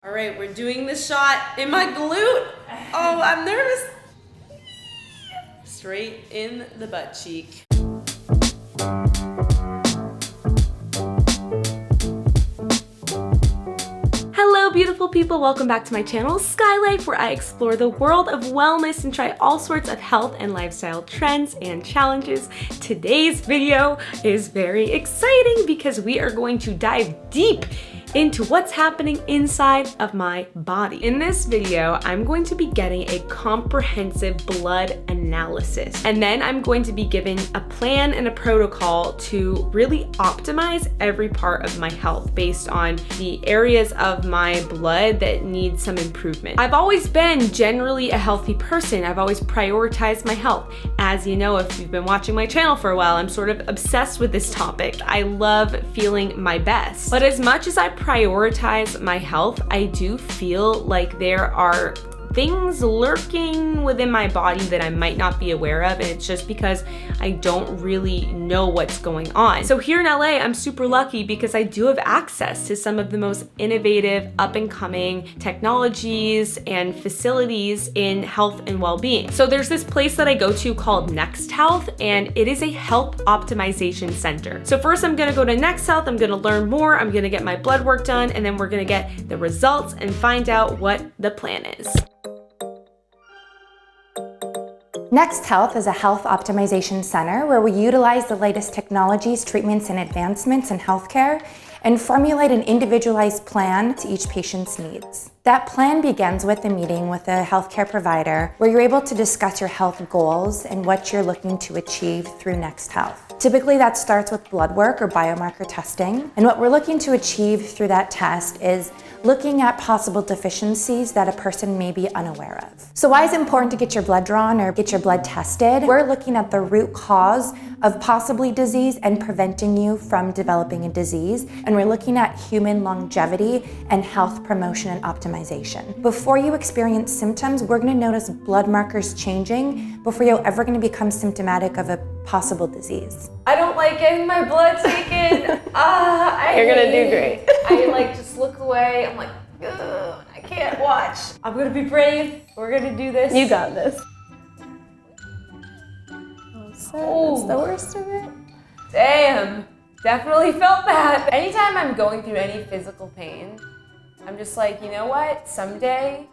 All right, we're doing the shot in my glute. Oh, I'm nervous. Straight in the butt cheek. Hello beautiful people, welcome back to my channel Skylife, where I explore the world of wellness and try all sorts of health and lifestyle trends and challenges. Today's video is very exciting because we are going to dive deep into what's happening inside of my body. In this video, I'm going to be getting a comprehensive blood analysis, and then I'm going to be given a plan and a protocol to really optimize every part of my health based on the areas of my blood that need some improvement. I've always been generally a healthy person. I've always prioritized my health. As you know, if you've been watching my channel for a while, I'm sort of obsessed with this topic. I love feeling my best. But as much as I prioritize my health, I do feel like there are things lurking within my body that I might not be aware of, and it's just because I don't really know what's going on. So here in LA, I'm super lucky because I do have access to some of the most innovative, up-and-coming technologies and facilities in health and well-being. So there's this place that I go to called Next Health, and it is a health optimization center. So first I'm gonna go to Next Health, I'm gonna learn more, I'm gonna get my blood work done, and then we're gonna get the results and find out what the plan is. Next Health is a health optimization center where we utilize the latest technologies, treatments, and advancements in healthcare and formulate an individualized plan to each patient's needs. That plan begins with a meeting with a healthcare provider where you're able to discuss your health goals and what you're looking to achieve through Next Health. Typically that starts with blood work or biomarker testing, and what we're looking to achieve through that test is looking at possible deficiencies that a person may be unaware of. So why is it important to get your blood drawn or get your blood tested? We're looking at the root cause of possibly disease and preventing you from developing a disease, and we're looking at human longevity and health promotion and optimization. Before you experience symptoms, we're gonna notice blood markers changing before you're ever gonna become symptomatic of a possible disease. I don't like getting my blood taken. You're gonna do great. I just look away. I'm like, ugh, I can't watch. I'm gonna be brave. We're gonna do this. You got this. Oh, that's the worst of it. Damn, definitely felt that. Anytime I'm going through any physical pain, I'm just like, you know what? Someday,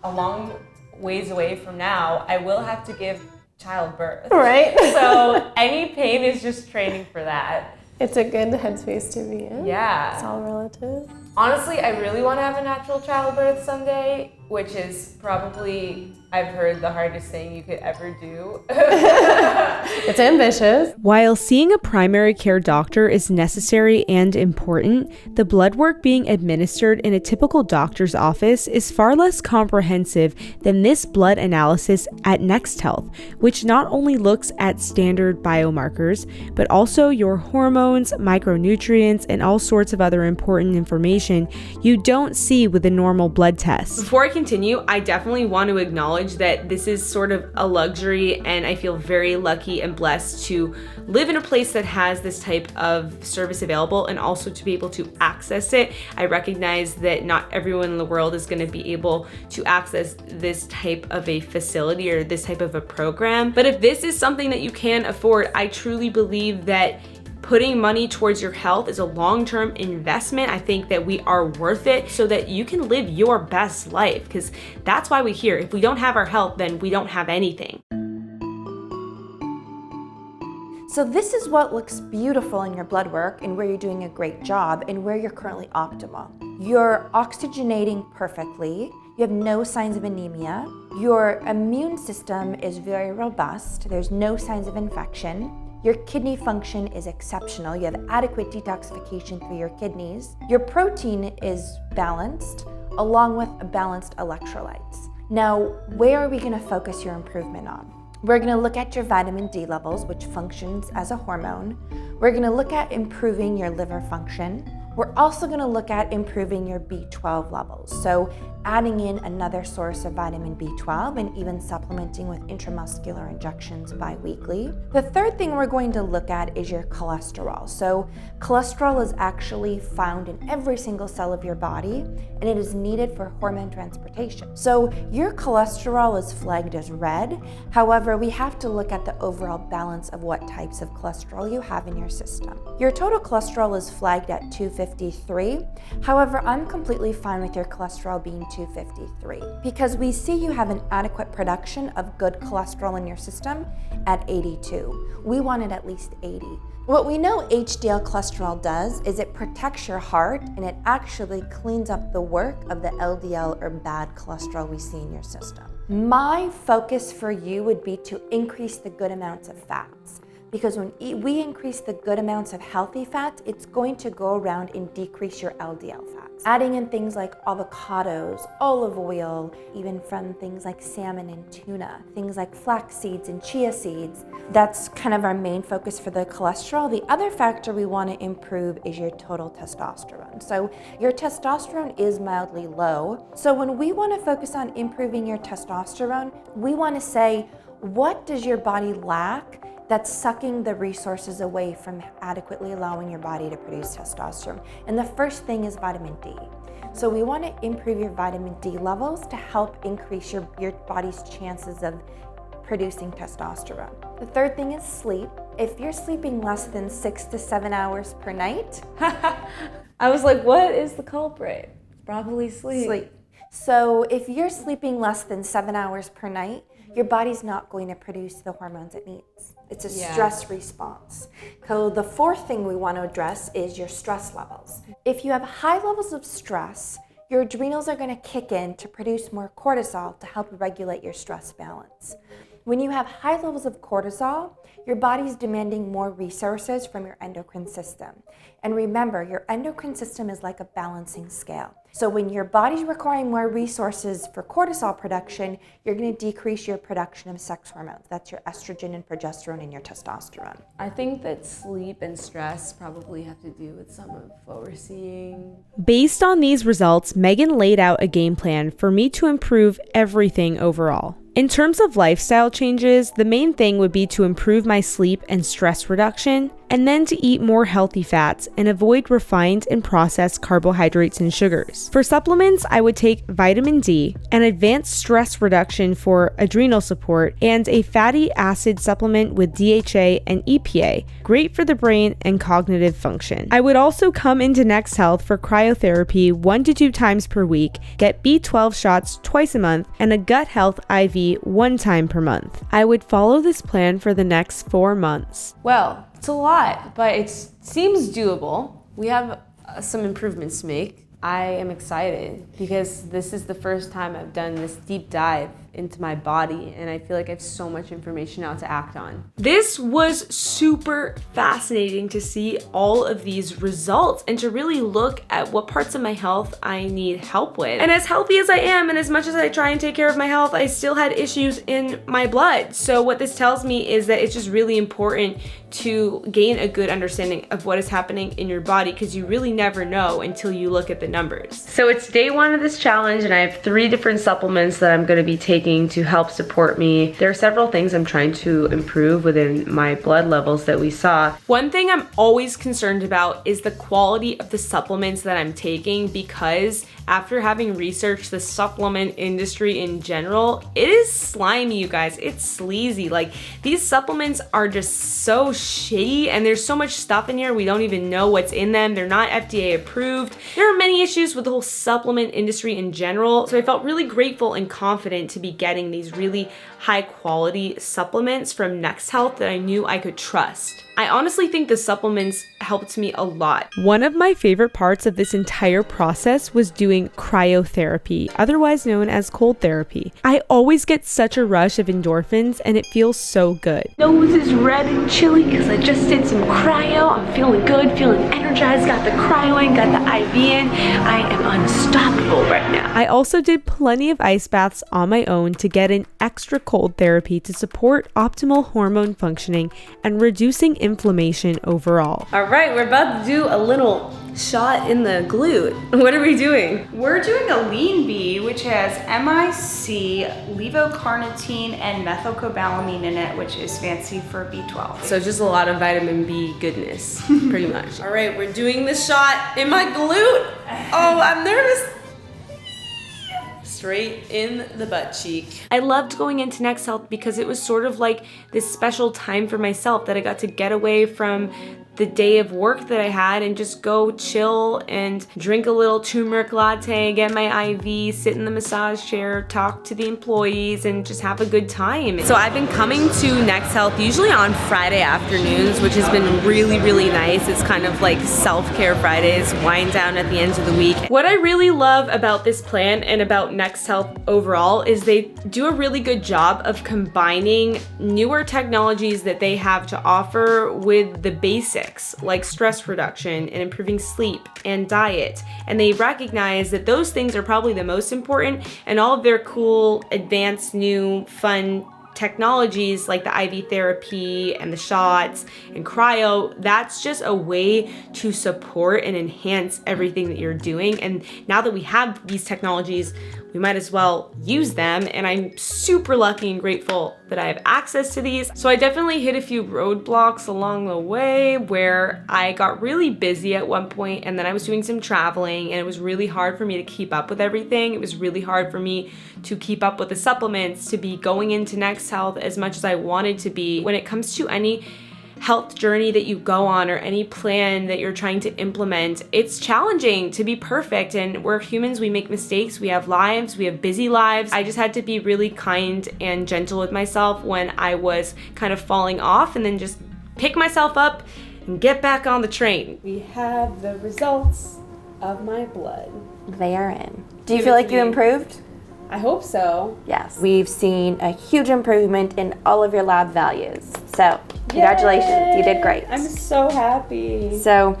a long ways away from now, I will have to give childbirth. Right. So any pain is just training for that. It's a good headspace to be in. Yeah. It's all relative. Honestly, I really want to have a natural childbirth someday, which is probably, I've heard, the hardest thing you could ever do. It's ambitious. While seeing a primary care doctor is necessary and important, the blood work being administered in a typical doctor's office is far less comprehensive than this blood analysis at Next Health, which not only looks at standard biomarkers, but also your hormones, micronutrients, and all sorts of other important information you don't see with a normal blood test. Before I continue, I definitely want to acknowledge that this is sort of a luxury, and I feel very lucky and blessed to live in a place that has this type of service available and also to be able to access it. I recognize that not everyone in the world is going to be able to access this type of a facility or this type of a program. But if this is something that you can afford, I truly believe that putting money towards your health is a long-term investment. I think that we are worth it so that you can live your best life, because that's why we're here. If we don't have our health, then we don't have anything. So this is what looks beautiful in your blood work and where you're doing a great job and where you're currently optimal. You're oxygenating perfectly. You have no signs of anemia. Your immune system is very robust. There's no signs of infection. Your kidney function is exceptional. You have adequate detoxification through your kidneys. Your protein is balanced, along with balanced electrolytes. Now, where are we gonna focus your improvement on? We're gonna look at your vitamin D levels, which functions as a hormone. We're gonna look at improving your liver function. We're also going to look at improving your B12 levels, so adding in another source of vitamin B12 and even supplementing with intramuscular injections bi-weekly. The third thing we're going to look at is your cholesterol. So cholesterol is actually found in every single cell of your body, and it is needed for hormone transportation. So your cholesterol is flagged as red. However, we have to look at the overall balance of what types of cholesterol you have in your system. Your total cholesterol is flagged at 253. However, I'm completely fine with your cholesterol being 253 because we see you have an adequate production of good cholesterol in your system at 82. We wanted at least 80. What we know HDL cholesterol does is it protects your heart and it actually cleans up the work of the LDL or bad cholesterol we see in your system. My focus for you would be to increase the good amounts of fats, because when we increase the good amounts of healthy fats, it's going to go around and decrease your LDL fats. Adding in things like avocados, olive oil, even from things like salmon and tuna, things like flax seeds and chia seeds, that's kind of our main focus for the cholesterol. The other factor we want to improve is your total testosterone. So your testosterone is mildly low. So when we want to focus on improving your testosterone, we want to say, what does your body lack that's sucking the resources away from adequately allowing your body to produce testosterone? And the first thing is vitamin D. So we want to improve your vitamin D levels to help increase your body's chances of producing testosterone. The third thing is sleep. If you're sleeping less than 6 to 7 hours per night, I was like, what is the culprit? Probably sleep. So if you're sleeping less than 7 hours per night, your body's not going to produce the hormones it needs. It's a stress response. So the fourth thing we want to address is your stress levels. If you have high levels of stress, your adrenals are going to kick in to produce more cortisol to help regulate your stress balance. When you have high levels of cortisol, your body's demanding more resources from your endocrine system. And remember, your endocrine system is like a balancing scale. So when your body's requiring more resources for cortisol production, you're going to decrease your production of sex hormones. That's your estrogen and progesterone and your testosterone. I think that sleep and stress probably have to do with some of what we're seeing. Based on these results, Megan laid out a game plan for me to improve everything overall. In terms of lifestyle changes, the main thing would be to improve my sleep and stress reduction, and then to eat more healthy fats and avoid refined and processed carbohydrates and sugars. For supplements, I would take vitamin D, an advanced stress reduction for adrenal support, and a fatty acid supplement with DHA and EPA, great for the brain and cognitive function. I would also come into Next Health for cryotherapy 1 to 2 times per week, get B12 shots twice a month, and a gut health IV 1 time per month. I would follow this plan for the next 4 months. Well, it's a lot, but it seems doable. We have some improvements to make. I am excited because this is the first time I've done this deep dive into my body, and I feel like I have so much information now to act on. This was super fascinating to see all of these results and to really look at what parts of my health I need help with. And as healthy as I am, and as much as I try and take care of my health, I still had issues in my blood. So what this tells me is that it's just really important to gain a good understanding of what is happening in your body, because you really never know until you look at the numbers. So it's day 1 of this challenge, and I have 3 different supplements that I'm going to be taking to help support me. There are several things I'm trying to improve within my blood levels that we saw. One thing I'm always concerned about is the quality of the supplements that I'm taking, because after having researched the supplement industry in general, it is slimy, you guys. It's sleazy. Like, these supplements are just so shitty, and there's so much stuff in here we don't even know what's in them. They're not FDA approved. There are many issues with the whole supplement industry in general, so I felt really grateful and confident to be getting these really high quality supplements from Next Health that I knew I could trust. I honestly think the supplements helped me a lot. One of my favorite parts of this entire process was doing cryotherapy, otherwise known as cold therapy. I always get such a rush of endorphins, and it feels so good. Nose is red and chilly because I just did some cryo. I'm feeling good, feeling energized, got the cryo in, got the IV in. I am unstoppable right now. I also did plenty of ice baths on my own to get an extra cold therapy to support optimal hormone functioning and reducing inflammation overall. All right, we're about to do a little shot in the glute. What are we doing? We're doing a lean bee, which has MIC, levocarnitine, and methylcobalamin in it, which is fancy for B12. So just a lot of vitamin B goodness, pretty much. All right, we're doing the shot in my glute. Oh, I'm nervous. Straight in the butt cheek. I loved going into Next Health because it was sort of like this special time for myself that I got to get away from the day of work that I had and just go chill and drink a little turmeric latte, get my IV, sit in the massage chair, talk to the employees, and just have a good time. So I've been coming to Next Health usually on Friday afternoons, which has been really, really nice. It's kind of like self-care Fridays, wind down at the end of the week. What I really love about this plan and about Next Health overall is they do a really good job of combining newer technologies that they have to offer with the basics, like stress reduction and improving sleep and diet. And they recognize that those things are probably the most important, and all of their cool, advanced, new, fun technologies like the IV therapy and the shots and cryo, that's just a way to support and enhance everything that you're doing. And now that we have these technologies, we might as well use them. And I'm super lucky and grateful that I have access to these. So I definitely hit a few roadblocks along the way where I got really busy at one point, and then I was doing some traveling, and it was really hard for me to keep up with everything. It was really hard for me to keep up with the supplements, to be going into Next Health as much as I wanted to be. When it comes to any health journey that you go on or any plan that you're trying to implement, it's challenging to be perfect, and we're humans, we make mistakes, we have lives, we have busy lives. I just had to be really kind and gentle with myself when I was kind of falling off, and then just pick myself up and get back on the train. We have the results of my blood. They are in. Do you feel like you improved? I hope so. Yes. We've seen a huge improvement in all of your lab values. So, congratulations. Yay! You did great. I'm so happy. So,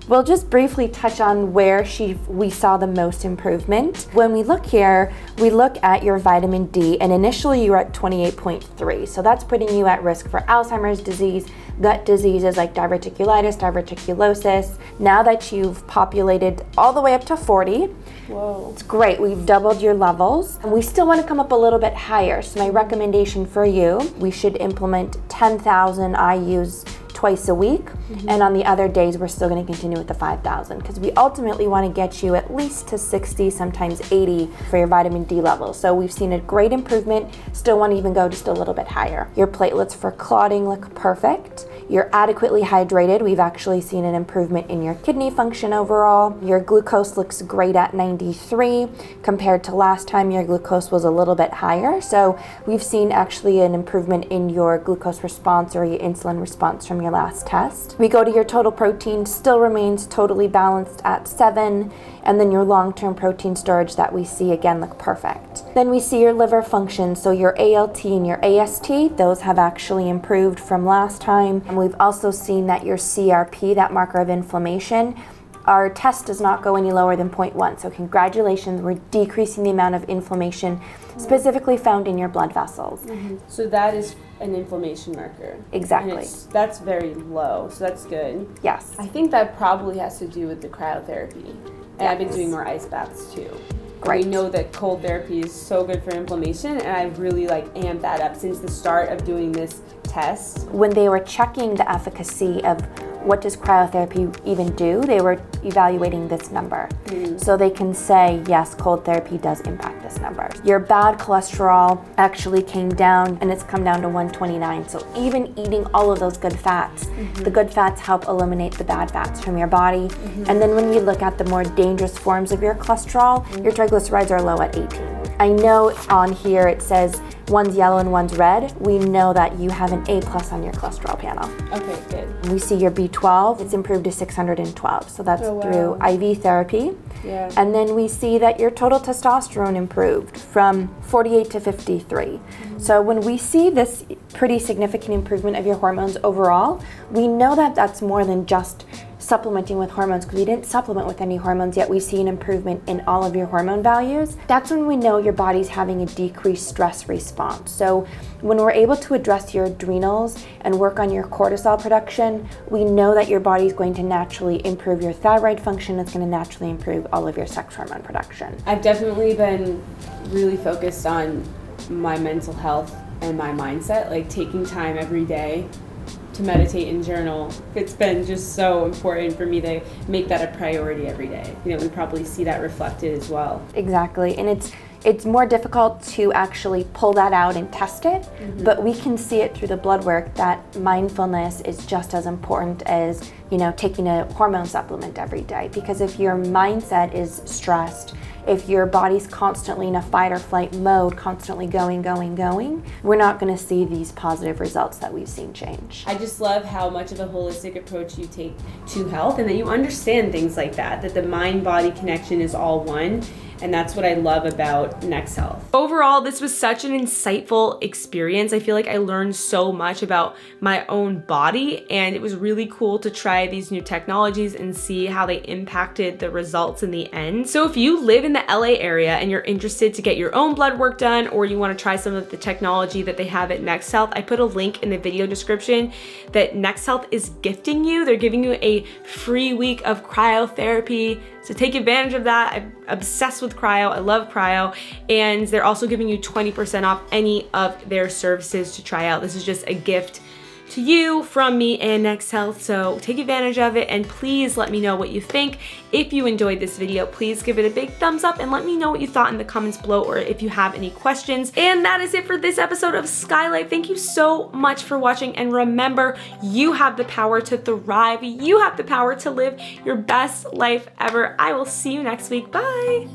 we'll just briefly touch on where we saw the most improvement. When we look here, we look at your vitamin D, and initially you were at 28.3. So that's putting you at risk for Alzheimer's disease, gut diseases like diverticulitis, diverticulosis. Now that you've populated all the way up to 40, whoa, it's great. We've doubled your levels, and we still want to come up a little bit higher. So my recommendation for you, we should implement 10,000 IUs twice a week, and on the other days we're still going to continue with the 5,000, because we ultimately want to get you at least to 60, sometimes 80 for your vitamin D level. So we've seen a great improvement, still want to even go just a little bit higher. Your platelets for clotting look perfect. You're adequately hydrated. We've actually seen an improvement in your kidney function overall. Your glucose looks great at 93. Compared to last time, your glucose was a little bit higher. So we've seen actually an improvement in your glucose response or your insulin response from your last test. We go to your total protein, still remains totally balanced at 7. And then your long-term protein storage that we see again look perfect. Then we see your liver function, so your ALT and your AST, those have actually improved from last time. And we've also seen that your CRP, that marker of inflammation, our test does not go any lower than 0.1. So congratulations, we're decreasing the amount of inflammation specifically found in your blood vessels. So that is an inflammation marker. Exactly. And that's very low, so that's good. Yes. I think that probably has to do with the cryotherapy. And I've been doing more ice baths too. Great. We know that cold therapy is so good for inflammation, and I've really amped that up since the start of doing this test. When they were checking the efficacy of what does cryotherapy even do, they were evaluating this number. So they can say, yes, cold therapy does impact this number. Your bad cholesterol actually came down, and it's come down to 129. So even eating all of those good fats, the good fats help eliminate the bad fats from your body. And then when you look at the more dangerous forms of your cholesterol, your triglycerides are low at 18. I know on here it says one's yellow and one's red. We know that you have an A+ on your cholesterol panel. Okay, good. We see your B12, it's improved to 612. So that's through IV therapy. Yeah. And then we see that your total testosterone improved from 48 to 53. So when we see this pretty significant improvement of your hormones overall, we know that that's more than just supplementing with hormones, because we didn't supplement with any hormones, yet we see an improvement in all of your hormone values, that's when we know your body's having a decreased stress response. So when we're able to address your adrenals and work on your cortisol production, we know that your body's going to naturally improve your thyroid function. It's going to naturally improve all of your sex hormone production. I've definitely been really focused on my mental health and my mindset, like taking time every day to meditate and journal. It's been just so important for me to make that a priority every day, and probably see that reflected as well. Exactly, and it's more difficult to actually pull that out and test it, but we can see it through the blood work that mindfulness is just as important as, taking a hormone supplement every day. Because if your mindset is stressed, if your body's constantly in a fight or flight mode, constantly going, we're not going to see these positive results that we've seen change. I just love how much of a holistic approach you take to health, and that you understand things like that the mind-body connection is all one. And that's what I love about Next Health. Overall, this was such an insightful experience. I feel like I learned so much about my own body, and it was really cool to try these new technologies and see how they impacted the results in the end. So if you live in the LA area and you're interested to get your own blood work done, or you want to try some of the technology that they have at Next Health, I put a link in the video description that Next Health is gifting you. They're giving you a free week of cryotherapy. So take advantage of that. I'm obsessed with cryo. I love cryo. And they're also giving you 20% off any of their services to try out. This is just a gift to you from me and Next Health. So take advantage of it, and please let me know what you think. If you enjoyed this video, please give it a big thumbs up and let me know what you thought in the comments below, or if you have any questions. And that is it for this episode of Skylife. Thank you so much for watching, and remember, you have the power to thrive. You have the power to live your best life ever. I will see you next week. Bye.